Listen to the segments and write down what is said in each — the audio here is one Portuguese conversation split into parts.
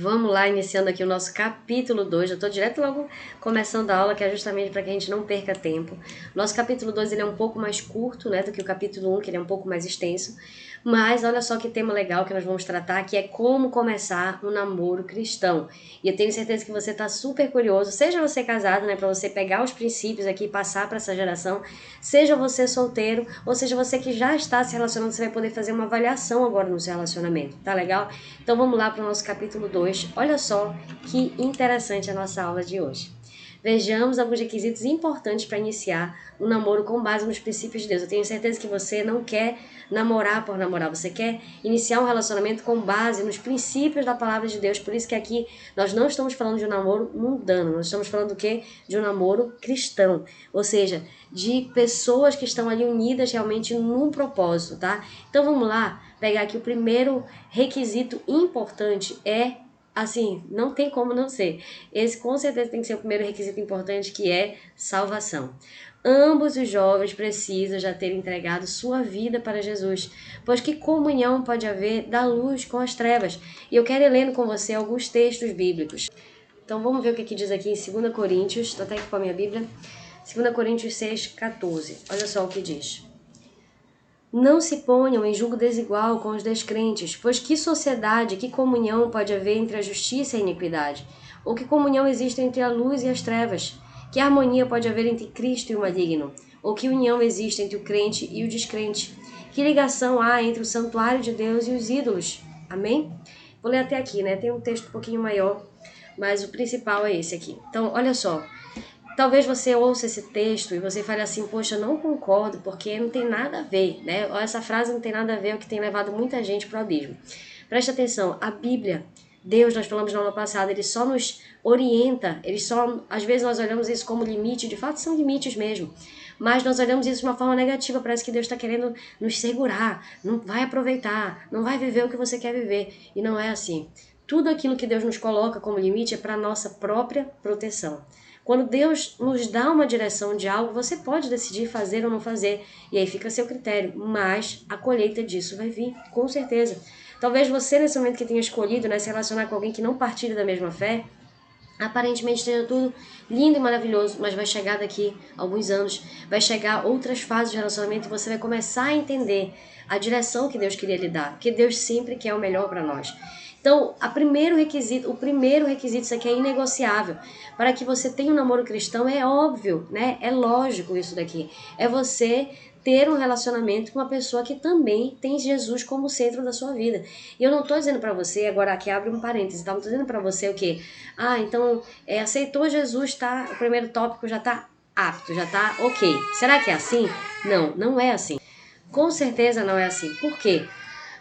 Vamos lá, iniciando aqui o nosso capítulo 2. Eu estou direto logo começando a aula, que é justamente para que a gente não perca tempo. Nosso capítulo 2 ele é um pouco mais curto, né, do que o capítulo 1, que ele é um pouco mais extenso. Mas olha só que tema legal que nós vamos tratar, que é como começar um namoro cristão. E eu tenho certeza que você está super curioso, seja você casado, né, para você pegar os princípios aqui e passar para essa geração, seja você solteiro, ou seja você que já está se relacionando, você vai poder fazer uma avaliação agora no seu relacionamento, tá legal? Então vamos lá para o nosso capítulo 2. Olha só que interessante a nossa aula de hoje. Vejamos alguns requisitos importantes para iniciar um namoro com base nos princípios de Deus. Eu tenho certeza que você não quer namorar por namorar, você quer iniciar um relacionamento com base nos princípios da palavra de Deus. Por isso que aqui nós não estamos falando de um namoro mundano, nós estamos falando do quê? De um namoro cristão, ou seja, de pessoas que estão ali unidas realmente num propósito, tá? Então vamos lá, pegar aqui o primeiro requisito importante assim, não tem como não ser. Esse com certeza tem que ser o primeiro requisito importante, que é salvação. Ambos os jovens precisam já ter entregado sua vida para Jesus, pois que comunhão pode haver da luz com as trevas? E eu quero ir lendo com você alguns textos bíblicos. Então vamos ver o que diz aqui em 2 Coríntios, estou até aqui com a minha Bíblia, 2 Coríntios 6,14. Olha só o que diz. Não se ponham em julgo desigual com os descrentes, pois que sociedade, que comunhão pode haver entre a justiça e a iniquidade? Ou que comunhão existe entre a luz e as trevas? Que harmonia pode haver entre Cristo e o maligno? Ou que união existe entre o crente e o descrente? Que ligação há entre o santuário de Deus e os ídolos? Amém? Vou ler até aqui, né? Tem um texto um pouquinho maior, mas o principal é esse aqui. Então, olha só. Talvez você ouça esse texto e você fale assim, poxa, não concordo, porque não tem nada a ver, né? Essa frase não tem nada a ver, é o que tem levado muita gente para o abismo. Presta atenção, a Bíblia, Deus, nós falamos na aula passada, ele só nos orienta, às vezes nós olhamos isso como limite, de fato são limites mesmo, mas nós olhamos isso de uma forma negativa, parece que Deus está querendo nos segurar, não vai aproveitar, não vai viver o que você quer viver, e não é assim. Tudo aquilo que Deus nos coloca como limite é para a nossa própria proteção. Quando Deus nos dá uma direção de algo, você pode decidir fazer ou não fazer, e aí fica a seu critério, mas a colheita disso vai vir, com certeza. Talvez você, nesse momento que tenha escolhido, né, se relacionar com alguém que não partilha da mesma fé, aparentemente esteja tudo lindo e maravilhoso, mas vai chegar daqui a alguns anos, vai chegar outras fases de relacionamento e você vai começar a entender a direção que Deus queria lhe dar, porque Deus sempre quer o melhor para nós. Então, o primeiro requisito, isso aqui é inegociável. Para que você tenha um namoro cristão, é óbvio, né? É lógico isso daqui. É você ter um relacionamento com uma pessoa que também tem Jesus como centro da sua vida. E eu não estou dizendo para você, agora aqui abre um parênteses, tá? Não estou dizendo para você o quê? Então, aceitou Jesus, tá? O primeiro tópico já tá apto, já tá ok. Será que é assim? Não, não é assim. Com certeza não é assim. Por quê?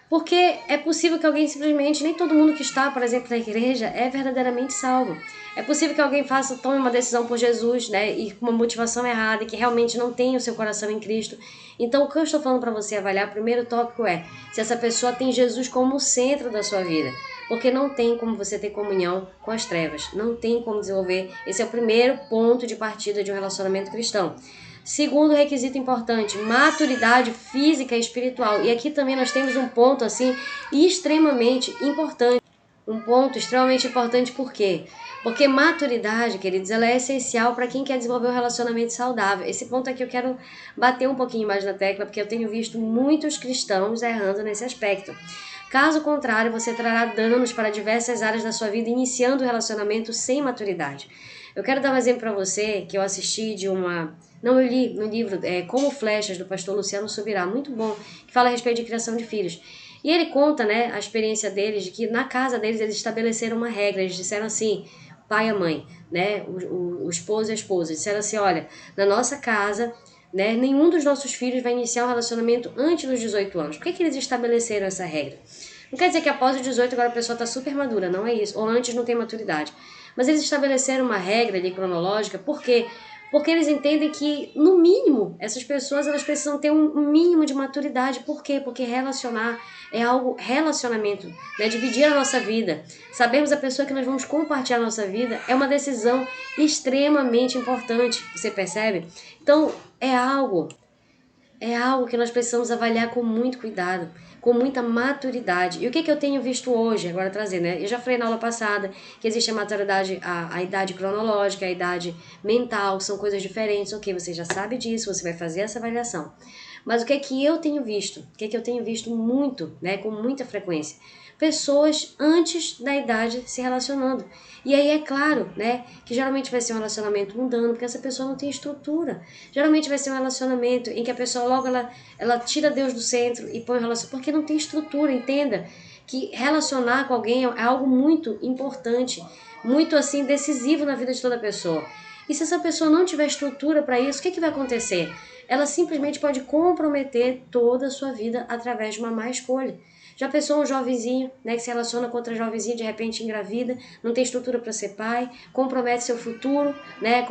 Porque é possível que alguém simplesmente, nem todo mundo que está, por exemplo, na igreja é verdadeiramente salvo. É possível que alguém tome uma decisão por Jesus, né, e com uma motivação errada, e que realmente não tenha o seu coração em Cristo. Então, o que eu estou falando para você avaliar, o primeiro tópico é se essa pessoa tem Jesus como o centro da sua vida. Porque não tem como você ter comunhão com as trevas. Não tem como desenvolver. Esse é o primeiro ponto de partida de um relacionamento cristão. Segundo requisito importante, maturidade física e espiritual. E aqui também nós temos um ponto assim extremamente importante. Um ponto extremamente importante por quê? Porque maturidade, queridos, ela é essencial para quem quer desenvolver um relacionamento saudável. Esse ponto aqui eu quero bater um pouquinho mais na tecla, porque eu tenho visto muitos cristãos errando nesse aspecto. Caso contrário, você trará danos para diversas áreas da sua vida, iniciando o relacionamento sem maturidade. Eu quero dar um exemplo para você que eu assisti de uma... Não, eu li no livro Como Flechas, do pastor Luciano Subirá, muito bom, que fala a respeito de criação de filhos. E ele conta, né, a experiência deles, de que na casa deles eles estabeleceram uma regra, eles disseram assim, pai e a mãe, né, o esposo e a esposa, disseram assim, olha, na nossa casa, né, nenhum dos nossos filhos vai iniciar um relacionamento antes dos 18 anos. Por que eles estabeleceram essa regra? Não quer dizer que após os 18 agora a pessoa está super madura, não é isso, ou antes não tem maturidade. Mas eles estabeleceram uma regra ali cronológica, por quê? Porque eles entendem que, no mínimo, essas pessoas elas precisam ter um mínimo de maturidade. Por quê? Porque relacionamento, né? Dividir a nossa vida. Sabermos a pessoa que nós vamos compartilhar a nossa vida é uma decisão extremamente importante, você percebe? Então, é algo é algo que nós precisamos avaliar com muito cuidado, com muita maturidade. E o que, que eu tenho visto hoje, agora trazendo, né? Eu já falei na aula passada que existe a maturidade, a idade cronológica, a idade mental, são coisas diferentes. Ok, você já sabe disso, você vai fazer essa avaliação. Mas o que é que eu tenho visto? O que é que eu tenho visto muito, né, com muita frequência? Pessoas antes da idade se relacionando. E aí é claro, né, que geralmente vai ser um relacionamento mundano, porque essa pessoa não tem estrutura. Geralmente vai ser um relacionamento em que a pessoa logo ela tira Deus do centro e põe o relacionamento, porque não tem estrutura, entenda que relacionar com alguém é algo muito importante, muito assim decisivo na vida de toda pessoa. E se essa pessoa não tiver estrutura para isso, o que, que vai acontecer? Ela simplesmente pode comprometer toda a sua vida através de uma má escolha. Já pensou um jovenzinho, né, que se relaciona com outra jovenzinha, de repente engravida, não tem estrutura para ser pai, compromete seu futuro, né, ela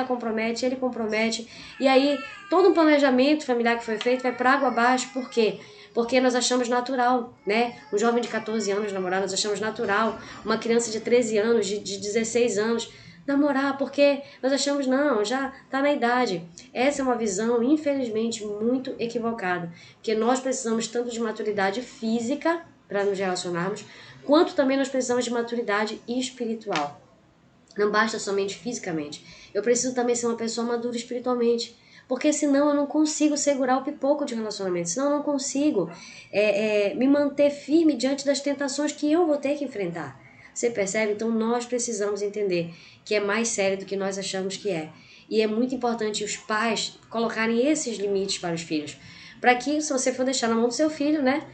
compromete, ele compromete, e aí todo um planejamento familiar que foi feito vai para água abaixo. Por quê? Porque nós achamos natural, né? Um jovem de 14 anos namorar, nós achamos natural. Uma criança de 13 anos, de 16 anos, namorar, porque nós achamos, não, já está na idade. Essa é uma visão, infelizmente, muito equivocada, porque nós precisamos tanto de maturidade física para nos relacionarmos, quanto também nós precisamos de maturidade espiritual. Não basta somente fisicamente. Eu preciso também ser uma pessoa madura espiritualmente, porque senão eu não consigo segurar o pipoco de relacionamento, senão eu não consigo me manter firme diante das tentações que eu vou ter que enfrentar. Você percebe? Então nós precisamos entender que é mais sério do que nós achamos que é. E é muito importante os pais colocarem esses limites para os filhos. Para que, se você for deixar na mão do seu filho, né?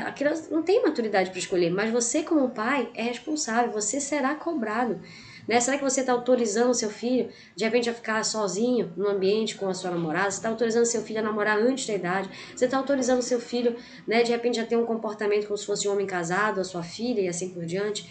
A criança não tem maturidade para escolher, mas você como pai é responsável, você será cobrado. Né? Será que você está autorizando o seu filho, de repente, a ficar sozinho no ambiente com a sua namorada? Você está autorizando o seu filho a namorar antes da idade? Você está autorizando o seu filho, né, de repente, a ter um comportamento como se fosse um homem casado, a sua filha e assim por diante?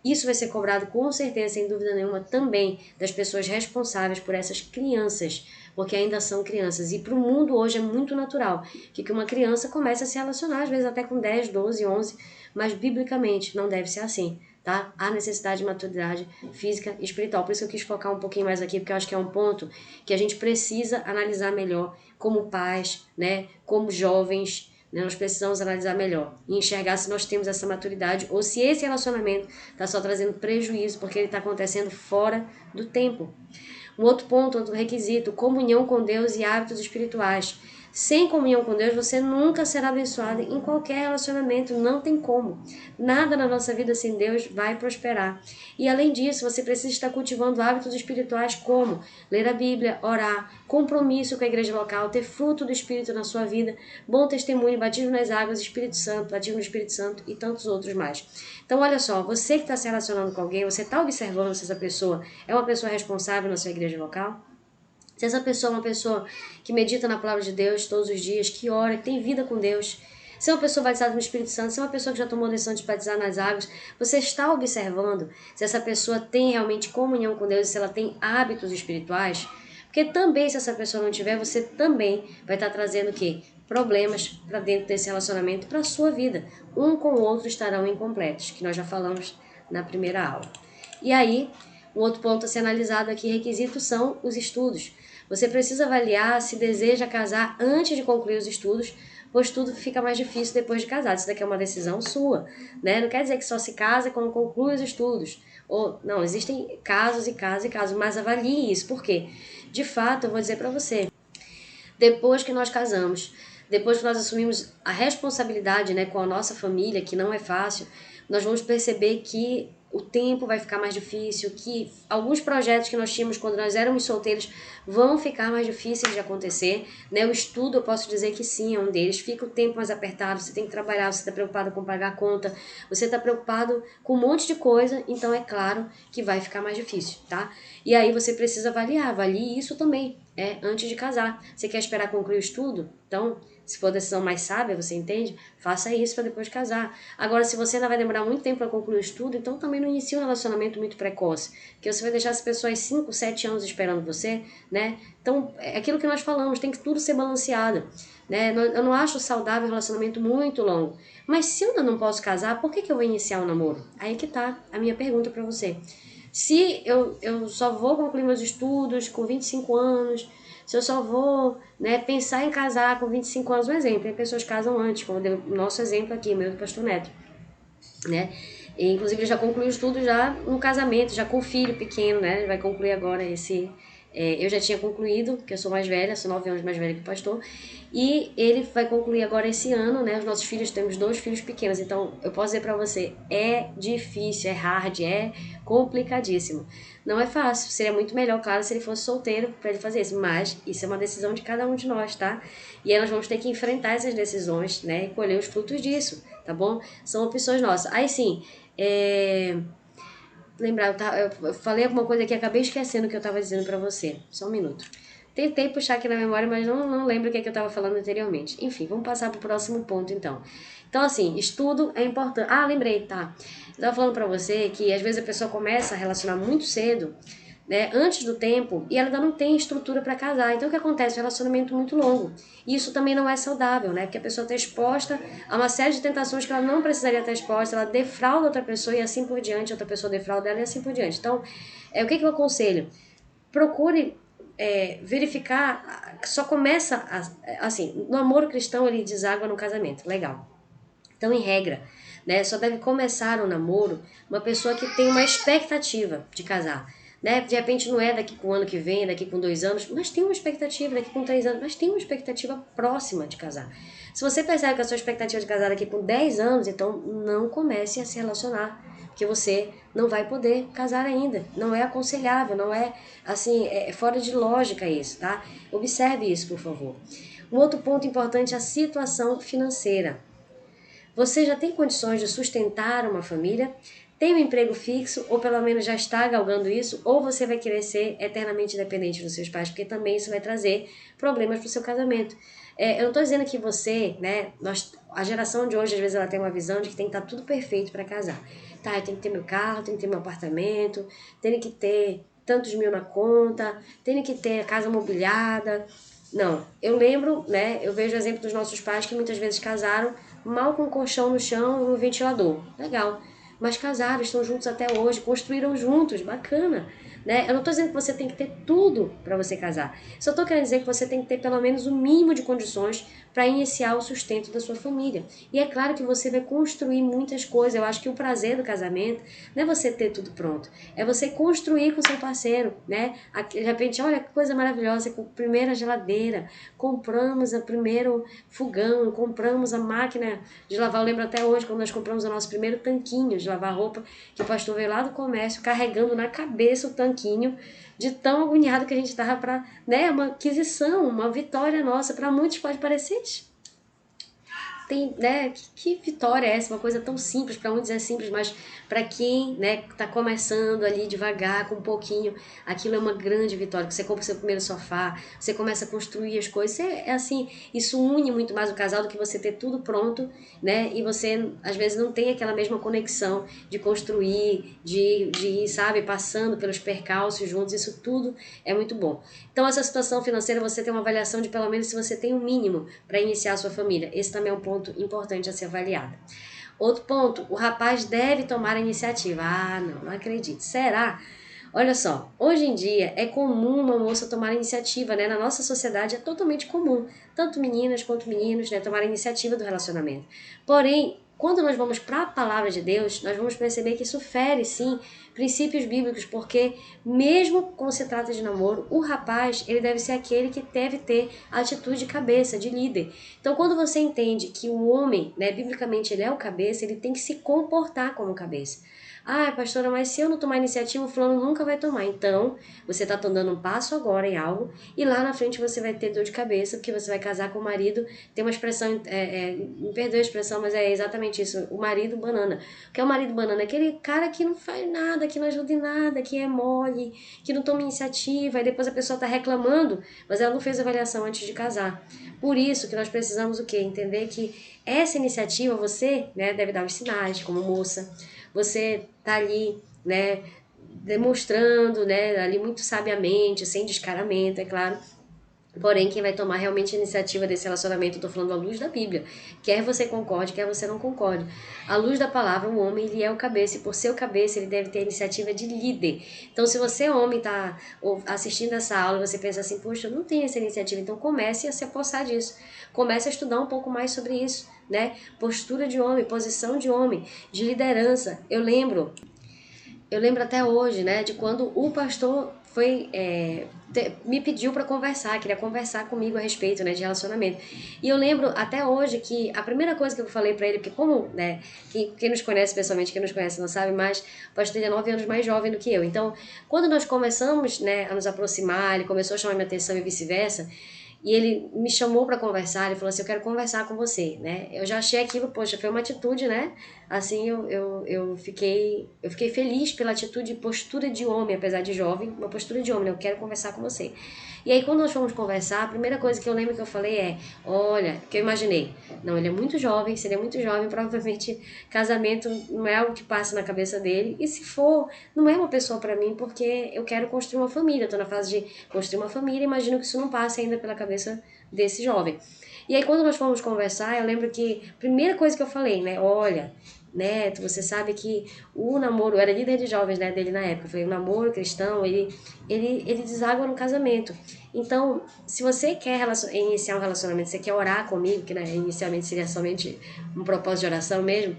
Isso vai ser cobrado com certeza, sem dúvida nenhuma, também das pessoas responsáveis por essas crianças, porque ainda são crianças. E para o mundo hoje é muito natural que uma criança comece a se relacionar, às vezes até com 10, 12, 11, mas biblicamente não deve ser assim. Tá? Há necessidade de maturidade física e espiritual. Por isso que eu quis focar um pouquinho mais aqui, porque eu acho que é um ponto que a gente precisa analisar melhor como pais, né? Como jovens, né? Nós precisamos analisar melhor e enxergar se nós temos essa maturidade ou se esse relacionamento está só trazendo prejuízo porque ele está acontecendo fora do tempo. Um outro ponto, outro requisito, comunhão com Deus e hábitos espirituais. Sem comunhão com Deus, você nunca será abençoado em qualquer relacionamento, não tem como. Nada na nossa vida sem Deus vai prosperar. E além disso, você precisa estar cultivando hábitos espirituais como ler a Bíblia, orar, compromisso com a igreja local, ter fruto do Espírito na sua vida, bom testemunho, batismo nas águas, Espírito Santo, batismo no Espírito Santo e tantos outros mais. Então, olha só, você que está se relacionando com alguém, você está observando se essa pessoa é uma pessoa responsável na sua igreja local? Se essa pessoa é uma pessoa que medita na palavra de Deus todos os dias, que ora, que tem vida com Deus, se é uma pessoa batizada no Espírito Santo, se é uma pessoa que já tomou a decisão de batizar nas águas, você está observando se essa pessoa tem realmente comunhão com Deus e se ela tem hábitos espirituais? Porque também, se essa pessoa não tiver, você também vai estar trazendo o quê? Problemas para dentro desse relacionamento, para a sua vida. Um com o outro estarão incompletos, que nós já falamos na primeira aula. E aí, um outro ponto a ser analisado aqui, requisitos, são os estudos. Você precisa avaliar se deseja casar antes de concluir os estudos, pois tudo fica mais difícil depois de casar. Isso daqui é uma decisão sua, né? Não quer dizer que só se casa quando conclui os estudos. Ou, não, existem casos e casos e casos, mas avalie isso. Por quê? De fato, eu vou dizer para você, depois que nós casamos, depois que nós assumimos a responsabilidade, né, com a nossa família, que não é fácil, nós vamos perceber que o tempo vai ficar mais difícil, que alguns projetos que nós tínhamos quando nós éramos solteiros vão ficar mais difíceis de acontecer, né? O estudo, eu posso dizer que sim, é um deles. Fica o tempo mais apertado, você tem que trabalhar, você está preocupado com pagar a conta, você está preocupado com um monte de coisa, então é claro que vai ficar mais difícil, tá? E aí você precisa avaliar, avalie isso também, antes de casar. Você quer esperar concluir o estudo? Então, se for decisão mais sábia, você entende? Faça isso para depois casar. Agora, se você ainda vai demorar muito tempo para concluir o estudo, então também não inicie um relacionamento muito precoce, porque você vai deixar as pessoas 5, 7 anos esperando você, né? Então, é aquilo que nós falamos, tem que tudo ser balanceado, né? Eu não acho saudável um relacionamento muito longo. Mas se eu ainda não posso casar, por que eu vou iniciar um namoro? Aí que tá a minha pergunta para você. Se eu só vou concluir meus estudos com 25 anos, Se eu só vou, né, pensar em casar com 25 anos, um exemplo, tem pessoas que casam antes, como deu o nosso exemplo aqui, meu do pastor Neto, né? E, inclusive ele já concluiu o estudo já no casamento, já com o filho pequeno, né? Ele vai concluir agora esse... eu já tinha concluído, que eu sou mais velha, sou 9 anos mais velha que o pastor, e ele vai concluir agora esse ano, né? Os nossos filhos, temos 2 filhos pequenos, então eu posso dizer pra você, é difícil, é hard, é complicadíssimo. Não é fácil, seria muito melhor, claro, se ele fosse solteiro pra ele fazer isso, mas isso é uma decisão de cada um de nós, tá? E aí nós vamos ter que enfrentar essas decisões, né? E colher os frutos disso, tá bom? São opções nossas. Aí sim, lembrar, eu falei alguma coisa aqui, acabei esquecendo o que eu estava dizendo para você. Só um minuto. Tentei puxar aqui na memória, mas não lembro o que, é que eu estava falando anteriormente. Enfim, vamos passar para o próximo ponto, então. Então, assim, estudo é importante. Ah, lembrei, tá. Eu estava falando para você que às vezes a pessoa começa a relacionar muito cedo, né, antes do tempo, e ela ainda não tem estrutura para casar. Então o que acontece? Um relacionamento muito longo. E isso também não é saudável, né? Porque a pessoa está exposta a uma série de tentações que ela não precisaria estar exposta, ela defrauda outra pessoa e assim por diante, outra pessoa defrauda ela e assim por diante. Então, o que eu aconselho? Procure verificar, só começa, assim, no namoro cristão ele deságua no casamento, legal. Então, em regra, né, só deve começar o namoro uma pessoa que tem uma expectativa de casar. Né? De repente não é daqui com o ano que vem, daqui com 2 anos, mas tem uma expectativa daqui com 3 anos, mas tem uma expectativa próxima de casar. Se você percebe que a sua expectativa de casar daqui com 10 anos, então não comece a se relacionar, porque você não vai poder casar ainda. Não é aconselhável, não é assim, é fora de lógica isso, tá? Observe isso, por favor. Um outro ponto importante é a situação financeira. Você já tem condições de sustentar uma família? Tem um emprego fixo, ou pelo menos já está galgando isso, ou você vai querer ser eternamente dependente dos seus pais, porque também isso vai trazer problemas para o seu casamento. Eu não estou dizendo que você, né, a geração de hoje, às vezes ela tem uma visão de que tem que estar tudo perfeito para casar. Tá, eu tenho que ter meu carro, tenho que ter meu apartamento, tenho que ter tantos mil na conta, tenho que ter a casa mobiliada. Não, eu lembro, né, eu vejo o exemplo dos nossos pais que muitas vezes casaram mal com um colchão no chão e um ventilador. Legal. Mas casaram, estão juntos até hoje, construíram juntos, bacana. Né? Eu não estou dizendo que você tem que ter tudo para você casar. Só estou querendo dizer que você tem que ter pelo menos o mínimo de condições para iniciar o sustento da sua família. E é claro que você vai construir muitas coisas. Eu acho que o prazer do casamento não é você ter tudo pronto, é você construir com seu parceiro, né? De repente, olha que coisa maravilhosa, com a primeira geladeira, compramos o primeiro fogão, compramos a máquina de lavar. Eu lembro até hoje quando nós compramos o nosso primeiro tanquinho de lavar roupa, que o pastor veio lá do comércio carregando na cabeça o tanquinho, de tão agoniado que a gente estava para, né, uma aquisição, uma vitória nossa. Para muitos pode parecer tem, né, que vitória é essa? Uma coisa tão simples, para muitos é simples, mas para quem, né, tá começando ali devagar, com um pouquinho, aquilo é uma grande vitória. Você compra o seu primeiro sofá, você começa a construir as coisas, assim, isso une muito mais o casal do que você ter tudo pronto, né, e você às vezes não tem aquela mesma conexão de construir, de ir, sabe, passando pelos percalços juntos, isso tudo é muito bom. Então essa situação financeira, você tem uma avaliação de pelo menos se você tem um mínimo para iniciar a sua família. Esse também é um ponto importante a ser avaliado. Outro ponto, o rapaz deve tomar a iniciativa. Ah, não acredito. Será? Olha só, hoje em dia é comum uma moça tomar a iniciativa, né? Na nossa sociedade é totalmente comum, tanto meninas quanto meninos, né, tomar a iniciativa do relacionamento. Porém, quando nós vamos para a palavra de Deus, nós vamos perceber que isso fere, sim, princípios bíblicos, porque mesmo quando se trata de namoro, o rapaz, ele deve ser aquele que deve ter a atitude de cabeça, de líder. Então, quando você entende que o homem, né, biblicamente ele é o cabeça, ele tem que se comportar como cabeça. Ah, pastora, mas se eu não tomar iniciativa, o fulano nunca vai tomar. Então, você está dando um passo agora em algo e lá na frente você vai ter dor de cabeça, porque você vai casar com o marido. Tem uma expressão, me perdoe a expressão, mas é exatamente isso, o marido banana. O que é o marido banana? Aquele cara que não faz nada, que não ajuda em nada, que é mole, que não toma iniciativa, e depois a pessoa está reclamando, mas ela não fez avaliação antes de casar. Por isso que nós precisamos o quê? Entender que essa iniciativa você, né, deve dar os sinais, como moça. Você tá ali, né, demonstrando, né, ali muito sabiamente, sem descaramento, é claro, Porém, quem vai tomar realmente a iniciativa desse relacionamento, eu tô falando à luz da Bíblia. Quer você concorde, quer você não concorde. À luz da palavra, o homem, ele é o cabeça, e por ser o cabeça, ele deve ter a iniciativa de líder. Então, se você, homem, tá assistindo essa aula, você pensa assim, poxa, eu não tenho essa iniciativa, então comece a se apossar disso. Comece a estudar um pouco mais sobre isso, né? Postura de homem, posição de homem, de liderança. Eu lembro até hoje, né, de quando o pastor me pediu para conversar, queria conversar comigo a respeito, né, de relacionamento. E eu lembro até hoje que a primeira coisa que eu falei para ele, porque como, né, quem nos conhece pessoalmente, quem nos conhece não sabe, mas o pastor ele é 9 anos mais jovem do que eu. Então, quando nós começamos, né, a nos aproximar, ele começou a chamar minha atenção e vice-versa, e ele me chamou para conversar, ele falou assim, eu quero conversar com você, né? Eu já achei aquilo, poxa, foi uma atitude, né? Assim, eu fiquei feliz pela atitude e postura de homem, apesar de jovem, uma postura de homem, né? Eu quero conversar com você. E aí, quando nós fomos conversar, a primeira coisa que eu lembro que eu falei é, olha, que eu imaginei, não, ele é muito jovem, se ele é muito jovem, provavelmente casamento não é algo que passa na cabeça dele, e se for, não é uma pessoa para mim, porque eu quero construir uma família, eu tô na fase de construir uma família, imagino que isso não passe ainda pela cabeça desse jovem. E aí, quando nós fomos conversar, eu lembro que a primeira coisa que eu falei, né, olha, Neto, você sabe que o namoro, eu era líder de jovens, né, dele na época, eu falei, o namoro cristão, ele deságua no casamento. Então, se você quer iniciar um relacionamento, você quer orar comigo, que né, inicialmente seria somente um propósito de oração mesmo,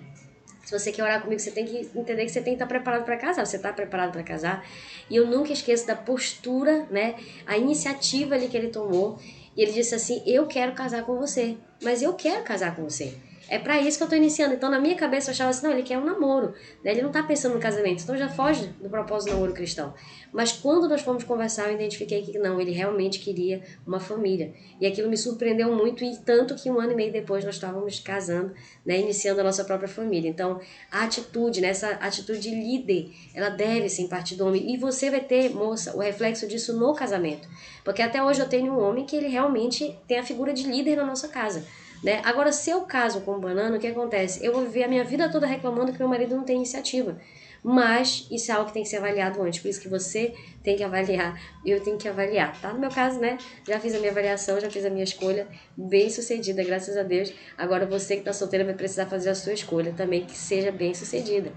se você quer orar comigo, você tem que entender que você tem que estar preparado para casar. Você está preparado para casar? E eu nunca esqueço da postura, né? A iniciativa ali que ele tomou. E ele disse assim, eu quero casar com você. Mas eu quero casar com você. É para isso que eu tô iniciando. Então, na minha cabeça, eu achava assim, não, ele quer um namoro. Né? Ele não tá pensando no casamento. Então, já foge do propósito do namoro cristão. Mas quando nós fomos conversar, eu identifiquei que não, ele realmente queria uma família. E aquilo me surpreendeu muito. E tanto que 1 ano e meio depois, nós estávamos casando, né? Iniciando a nossa própria família. Então, a atitude, né? Essa atitude de líder, ela deve sim partir do homem. E você vai ter, moça, o reflexo disso no casamento. Porque até hoje eu tenho um homem que ele realmente tem a figura de líder na nossa casa. Né? Agora, se eu caso com um banana, o que acontece? Eu vou viver a minha vida toda reclamando que meu marido não tem iniciativa. Mas isso é algo que tem que ser avaliado antes. Por isso que você tem que avaliar, eu tenho que avaliar. Tá? No meu caso, né? Já fiz a minha avaliação, já fiz a minha escolha bem sucedida, graças a Deus. Agora você que está solteira vai precisar fazer a sua escolha também, que seja bem sucedida.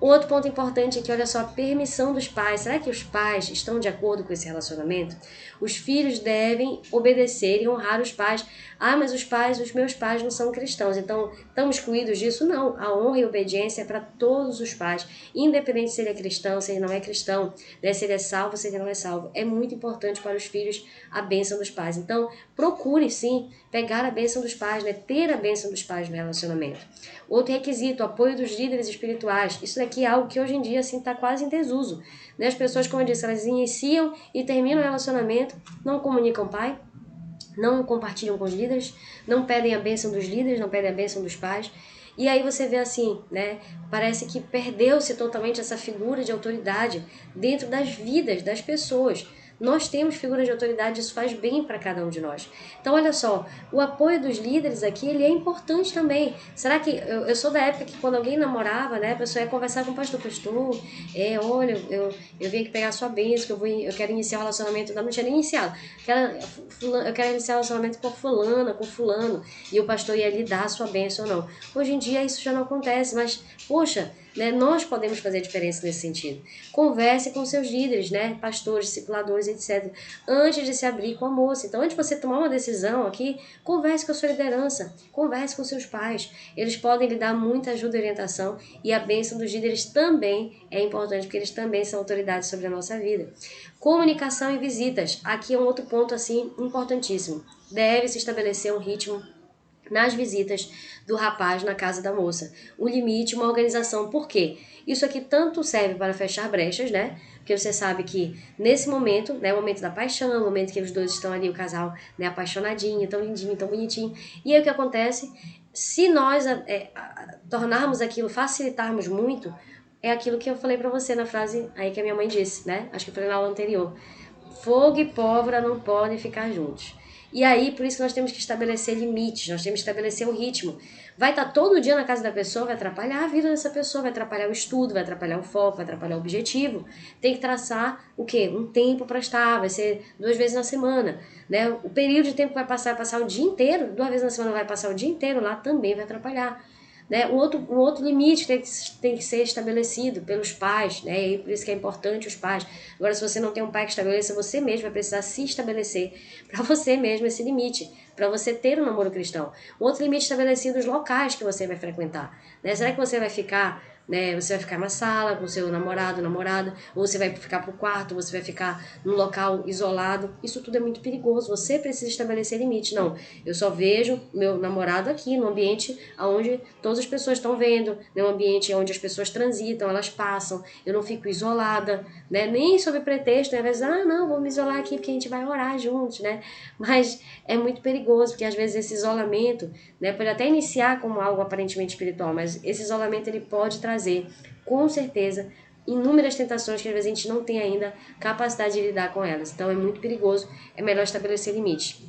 Outro ponto importante é que, olha só, a permissão dos pais. Será que os pais estão de acordo com esse relacionamento? Os filhos devem obedecer e honrar os pais. Ah, mas os meus pais não são cristãos, então estão excluídos disso? Não. A honra e a obediência é para todos os pais, independente se ele é cristão, se ele não é cristão, né? Se ele é salvo, se ele não é salvo. É muito importante para os filhos a bênção dos pais. Então, procure sim pegar a bênção dos pais, né? Ter a bênção dos pais no relacionamento. Outro requisito, apoio dos líderes espirituais. Isso daqui é algo que hoje em dia assim está quase em desuso. Né? As pessoas, como eu disse, elas iniciam e terminam o relacionamento, não comunicam o pai, não compartilham com os líderes, não pedem a bênção dos líderes, não pedem a bênção dos pais. E aí você vê assim, né? Parece que perdeu-se totalmente essa figura de autoridade dentro das vidas das pessoas. Nós temos figuras de autoridade, isso faz bem para cada um de nós. Então, olha só, o apoio dos líderes aqui, ele é importante também. Será que, eu sou da época que quando alguém namorava, né, a pessoa ia conversar com o pastor, olha, eu vim aqui pegar a sua bênção, eu quero iniciar o relacionamento, não tinha nem iniciado, eu quero iniciar o relacionamento com fulana, com fulano, e o pastor ia lhe dar a sua bênção ou não. Hoje em dia isso já não acontece, mas, poxa, né, nós podemos fazer a diferença nesse sentido. Converse com seus líderes, né, pastores, discipuladores, etc., antes de se abrir com a moça. Então, antes de você tomar uma decisão aqui, converse com a sua liderança, converse com seus pais. Eles podem lhe dar muita ajuda e orientação, e a bênção dos líderes também é importante, porque eles também são autoridades sobre a nossa vida. Comunicação e visitas. Aqui é um outro ponto assim importantíssimo. Deve-se estabelecer um ritmo nas visitas do rapaz na casa da moça. Um limite, uma organização. Por quê? Isso aqui tanto serve para fechar brechas, né? Porque você sabe que nesse momento, né, o momento da paixão, o momento que os dois estão ali, o casal, né, apaixonadinho, tão lindinho, tão bonitinho. E aí o que acontece? Se nós tornarmos aquilo, facilitarmos muito, é aquilo que eu falei para você na frase aí que a minha mãe disse, né? Acho que foi na aula anterior. Fogo e pólvora não podem ficar juntos. E aí, por isso que nós temos que estabelecer limites, nós temos que estabelecer um ritmo. Vai estar todo dia na casa da pessoa, vai atrapalhar a vida dessa pessoa, vai atrapalhar o estudo, vai atrapalhar o foco, vai atrapalhar o objetivo. Tem que traçar o quê? Um tempo para estar, vai ser 2 vezes na semana, né? O período de tempo que vai passar o dia inteiro, 2 vezes na semana vai passar o dia inteiro lá, também vai atrapalhar. Né? Um outro limite tem que ser estabelecido pelos pais, né? E por isso que é importante os pais. Agora, se você não tem um pai que estabeleça, você mesmo vai precisar se estabelecer para você mesmo esse limite, para você ter um namoro cristão. Um outro limite estabelecido, os locais que você vai frequentar. Né? Será que você vai ficar, né? Você vai ficar na sala com seu namorado, namorada, ou você vai ficar pro quarto, ou você vai ficar num local isolado? Isso tudo é muito perigoso. Você precisa estabelecer limite. Não, eu só vejo meu namorado aqui no ambiente onde todas as pessoas estão vendo, né? Um ambiente onde as pessoas transitam, elas passam. Eu não fico isolada, né? Nem sob pretexto, né? Às vezes, não, vou me isolar aqui porque a gente vai orar juntos, né? Mas é muito perigoso, porque às vezes esse isolamento, né, pode até iniciar como algo aparentemente espiritual, mas esse isolamento ele pode trazer, com certeza, inúmeras tentações que às vezes a gente não tem ainda capacidade de lidar com elas. Então é muito perigoso, é melhor estabelecer limites.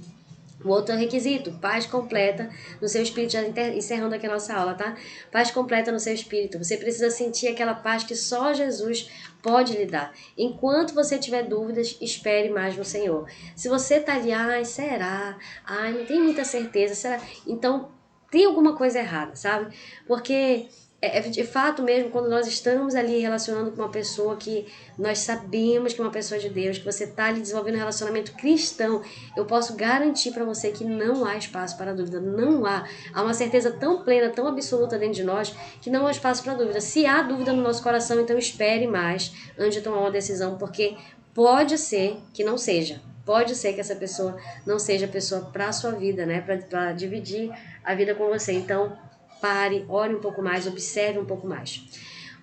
O outro requisito, paz completa no seu espírito, já encerrando aqui a nossa aula, tá? Paz completa no seu espírito. Você precisa sentir aquela paz que só Jesus pode lhe dar. Enquanto você tiver dúvidas, espere mais no Senhor. Se você tá ali, será? Não tenho muita certeza, será? Então, tem alguma coisa errada, sabe? Porque é de fato mesmo quando nós estamos ali relacionando com uma pessoa que nós sabemos que é uma pessoa de Deus, que você está ali desenvolvendo um relacionamento cristão, eu posso garantir para você que não há espaço para dúvida, não há. Há uma certeza tão plena, tão absoluta dentro de nós, que não há espaço para dúvida. Se há dúvida no nosso coração, então espere mais antes de tomar uma decisão, porque pode ser que não seja. Pode ser que essa pessoa não seja a pessoa para a sua vida, né? Para dividir a vida com você. Então, pare, ore um pouco mais, observe um pouco mais.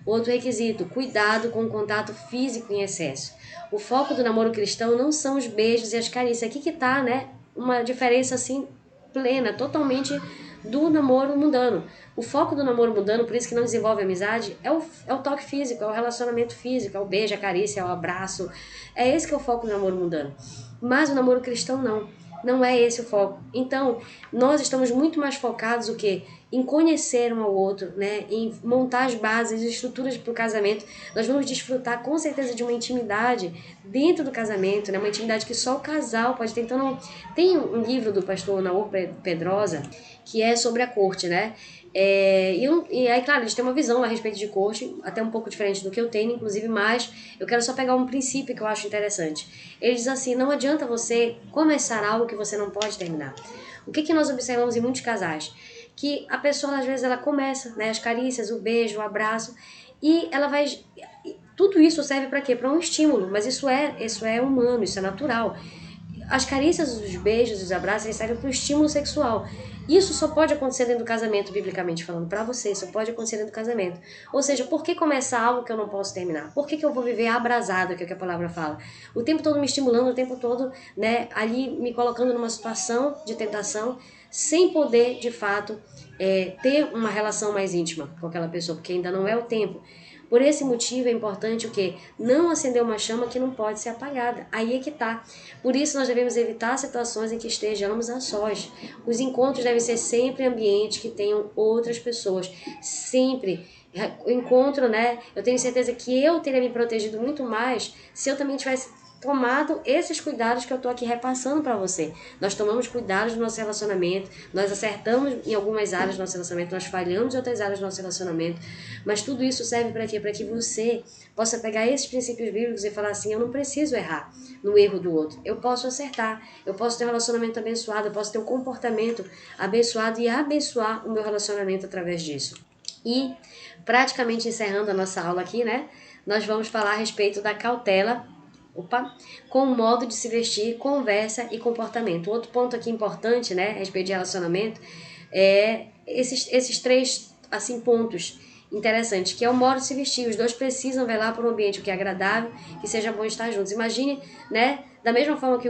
Outro requisito, cuidado com o contato físico em excesso. O foco do namoro cristão não são os beijos e as carícias. Aqui que tá, né? Uma diferença assim plena, totalmente do namoro mundano. O foco do namoro mundano, por isso que não desenvolve amizade, é o toque físico, é o relacionamento físico, é o beijo, a carícia, é o abraço. É esse que é o foco do namoro mundano. Mas o namoro cristão não. Não é esse o foco. Então, nós estamos muito mais focados o quê? Em conhecer um ao outro, né? Em montar as bases, as estruturas para o casamento. Nós vamos desfrutar com certeza de uma intimidade dentro do casamento, né? Uma intimidade que só o casal pode ter. Então, tem um livro do pastor Naor Pedrosa que é sobre a corte, né? E aí, claro, eles têm uma visão a respeito de corte, até um pouco diferente do que eu tenho, inclusive, mas eu quero só pegar um princípio que eu acho interessante. Ele diz assim, não adianta você começar algo que você não pode terminar. O que nós observamos em muitos casais? Que a pessoa, às vezes, ela começa, né, as carícias, o beijo, o abraço, e ela vai... Tudo isso serve para quê? Para um estímulo, mas isso é humano, isso é natural. As carícias, os beijos, os abraços, eles servem para o estímulo sexual. Isso só pode acontecer dentro do casamento, biblicamente falando, para você, só pode acontecer dentro do casamento. Ou seja, por que começar algo que eu não posso terminar? Por que eu vou viver abrasado, que é o que a palavra fala? O tempo todo me estimulando, o tempo todo, né, ali me colocando numa situação de tentação, sem poder, de fato, ter uma relação mais íntima com aquela pessoa, porque ainda não é o tempo. Por esse motivo é importante o quê? Não acender uma chama que não pode ser apagada. Aí é que tá. Por isso nós devemos evitar situações em que estejamos a sós. Os encontros devem ser sempre em ambientes que tenham outras pessoas. Sempre. O encontro, né? Eu tenho certeza que eu teria me protegido muito mais se eu também tivesse tomado esses cuidados que eu estou aqui repassando para você. Nós tomamos cuidados do nosso relacionamento, nós acertamos em algumas áreas do nosso relacionamento, nós falhamos em outras áreas do nosso relacionamento, mas tudo isso serve para quê? Para que você possa pegar esses princípios bíblicos e falar assim, eu não preciso errar no erro do outro, eu posso acertar, eu posso ter um relacionamento abençoado, eu posso ter um comportamento abençoado e abençoar o meu relacionamento através disso. E, praticamente encerrando a nossa aula aqui, né, nós vamos falar a respeito da cautela com o modo de se vestir, conversa e comportamento. Outro ponto aqui importante, né, a respeito de relacionamento, é esses 3 assim, pontos interessantes, que é o modo de se vestir. Os dois precisam velar por um ambiente que é agradável, que seja bom estar juntos. Imagine, né, da mesma forma que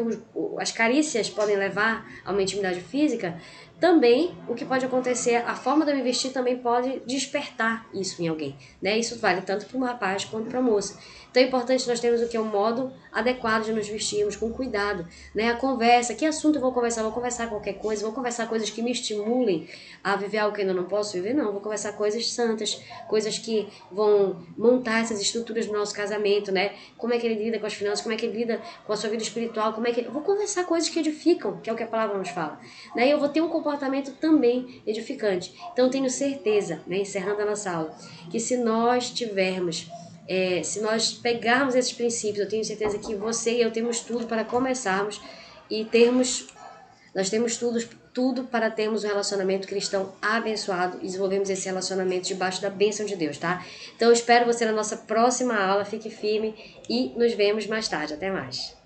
as carícias podem levar a uma intimidade física, Também, o que pode acontecer, a forma de eu me vestir também pode despertar isso em alguém, né? Isso vale tanto para o rapaz quanto para a moça. Então é importante nós termos o que é um modo adequado de nos vestirmos, com cuidado, né? A conversa, que assunto eu vou conversar? Vou conversar qualquer coisa, vou conversar coisas que me estimulem a viver algo que eu ainda não posso viver? Não, vou conversar coisas santas, coisas que vão montar essas estruturas do nosso casamento, né? Como é que ele lida com as finanças, como é que ele lida com a sua vida espiritual, como é que ele... Eu vou conversar coisas que edificam, que é o que a palavra nos fala, né? E eu vou ter um comportamento também edificante. Então, tenho certeza, né, encerrando a nossa aula, que se nós tivermos, se nós pegarmos esses princípios, eu tenho certeza que você e eu temos tudo para começarmos e nós temos tudo para termos um relacionamento cristão abençoado e desenvolvemos esse relacionamento debaixo da bênção de Deus, tá? Então, eu espero você na nossa próxima aula, fique firme e nos vemos mais tarde. Até mais!